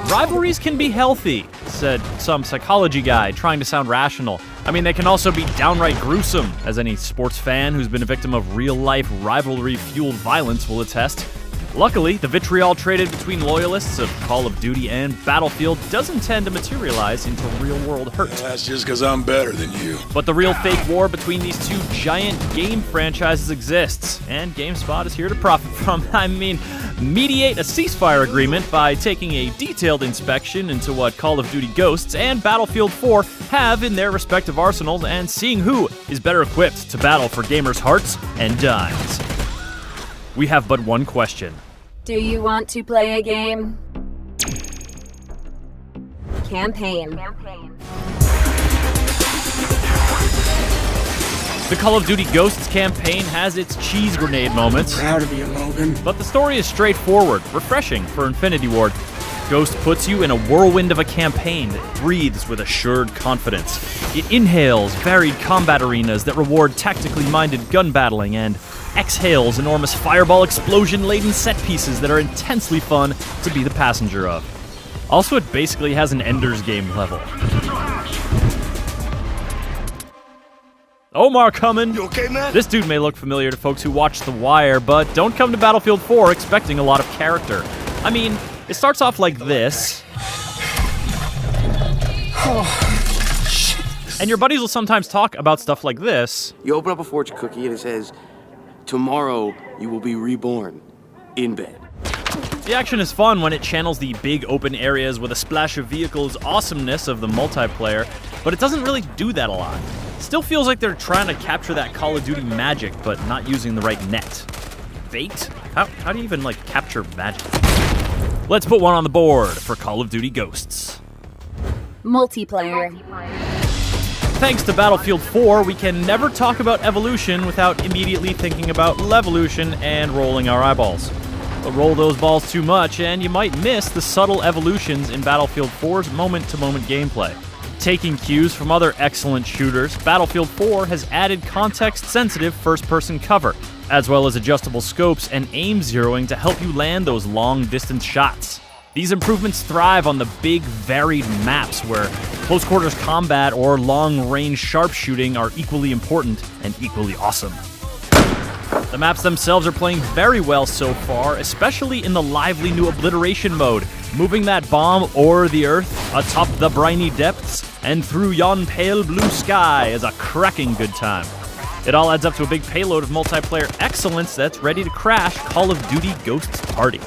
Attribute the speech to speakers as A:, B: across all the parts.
A: Rivalries can be healthy, said some psychology guy trying to sound rational. I mean, they can also be downright gruesome, as any sports fan who's been a victim of real-life rivalry-fueled violence will attest. Luckily, the vitriol traded between loyalists of Call of Duty and Battlefield doesn't tend to materialize into real-world hurt.
B: That's just because I'm better than you.
A: But the real fake war between these two giant game franchises exists, and GameSpot is here to profit from, mediate a ceasefire agreement by taking a detailed inspection into what Call of Duty Ghosts and Battlefield 4 have in their respective arsenals and seeing who is better equipped to battle for gamers' hearts and dimes. We have but one question.
C: Do you want to play a game? Campaign.
A: The Call of Duty Ghosts campaign has its cheese grenade moments.
B: Proud of you, Logan.
A: But the story is straightforward, refreshing for Infinity Ward. Ghost puts you in a whirlwind of a campaign that breathes with assured confidence. It inhales varied combat arenas that reward tactically minded gun battling and exhales enormous fireball explosion-laden set pieces that are intensely fun to be the passenger of. Also, it basically has an Ender's Game level. Omar coming!
B: You okay, man?
A: This dude may look familiar to folks who watch The Wire, but don't come to Battlefield 4 expecting a lot of character. I mean, it starts off like this. And your buddies will sometimes talk about stuff like this.
D: You open up a fortune cookie and it says, "Tomorrow you will be reborn in bed."
A: The action is fun when it channels the big open areas with a splash of vehicles awesomeness of the multiplayer, but it doesn't really do that a lot. Still feels like they're trying to capture that Call of Duty magic, but not using the right net. Bait? How do you even, capture magic? Let's put one on the board for Call of Duty Ghosts.
C: Multiplayer.
A: Thanks to Battlefield 4, we can never talk about evolution without immediately thinking about levolution and rolling our eyeballs. But roll those balls too much, and you might miss the subtle evolutions in Battlefield 4's moment-to-moment gameplay. Taking cues from other excellent shooters, Battlefield 4 has added context-sensitive first-person cover, as well as adjustable scopes and aim zeroing to help you land those long-distance shots. These improvements thrive on the big, varied maps where close-quarters combat or long-range sharpshooting are equally important and equally awesome. The maps themselves are playing very well so far, especially in the lively new obliteration mode. Moving that bomb o'er the earth, atop the briny depths, and through yon pale blue sky is a cracking good time. It all adds up to a big payload of multiplayer excellence that's ready to crash Call of Duty Ghosts Party.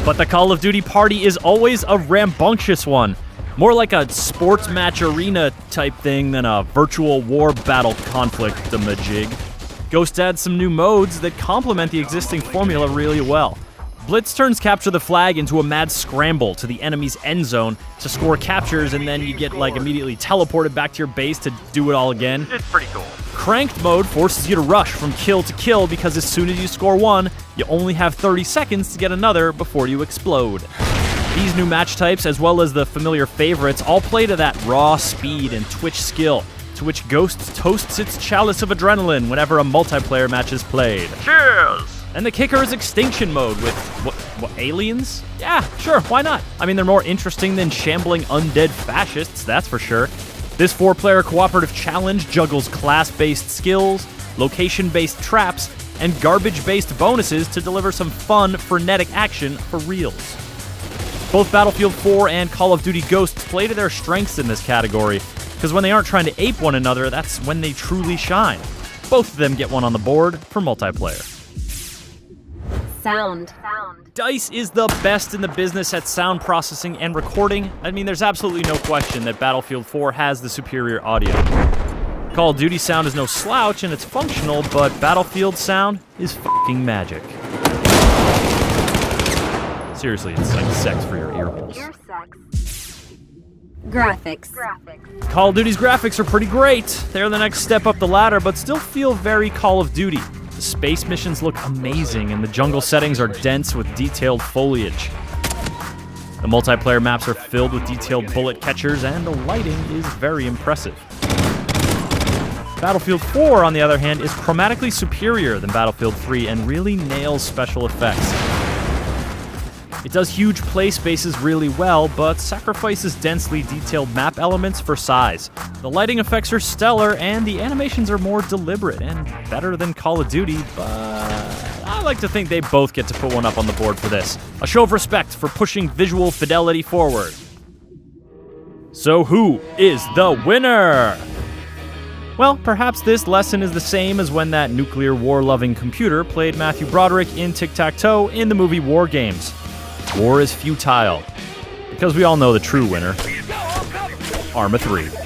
A: But the Call of Duty party is always a rambunctious one. More like a sports match arena type thing than a virtual war battle conflict-a-majig. Ghost adds some new modes that complement the existing formula really well. Blitz turns capture the flag into a mad scramble to the enemy's end zone to score captures, and then you get immediately teleported back to your base to do it all again. It's pretty cool. Cranked mode forces you to rush from kill to kill because as soon as you score one, you only have 30 seconds to get another before you explode. These new match types, as well as the familiar favorites, all play to that raw speed and twitch skill, to which Ghosts toasts its chalice of adrenaline whenever a multiplayer match is played. Cheers! And the kicker is Extinction Mode with, what, aliens? Yeah, sure, why not? I mean, they're more interesting than shambling undead fascists, that's for sure. This 4-player cooperative challenge juggles class-based skills, location-based traps, and garbage-based bonuses to deliver some fun, frenetic action for reals. Both Battlefield 4 and Call of Duty Ghosts play to their strengths in this category, because when they aren't trying to ape one another, that's when they truly shine. Both of them get one on the board for multiplayer.
C: Sound.
A: DICE is the best in the business at sound processing and recording. I mean, there's absolutely no question that Battlefield 4 has the superior audio. Call of Duty sound is no slouch and it's functional, but Battlefield sound is fucking magic. Seriously, it's like sex for your earholes.
C: Graphics.
A: Call of Duty's graphics are pretty great. They're the next step up the ladder, but still feel very Call of Duty. The space missions look amazing, and the jungle settings are dense with detailed foliage. The multiplayer maps are filled with detailed bullet catchers, and the lighting is very impressive. Battlefield 4, on the other hand, is chromatically superior than Battlefield 3 and really nails special effects. It does huge play spaces really well, but sacrifices densely detailed map elements for size. The lighting effects are stellar, and the animations are more deliberate and better than Call of Duty, but I like to think they both get to put one up on the board for this. A show of respect for pushing visual fidelity forward. So who is the winner? Well, perhaps this lesson is the same as when that nuclear war-loving computer played Matthew Broderick in Tic-Tac-Toe in the movie War Games. War is futile, because we all know the true winner. Arma 3.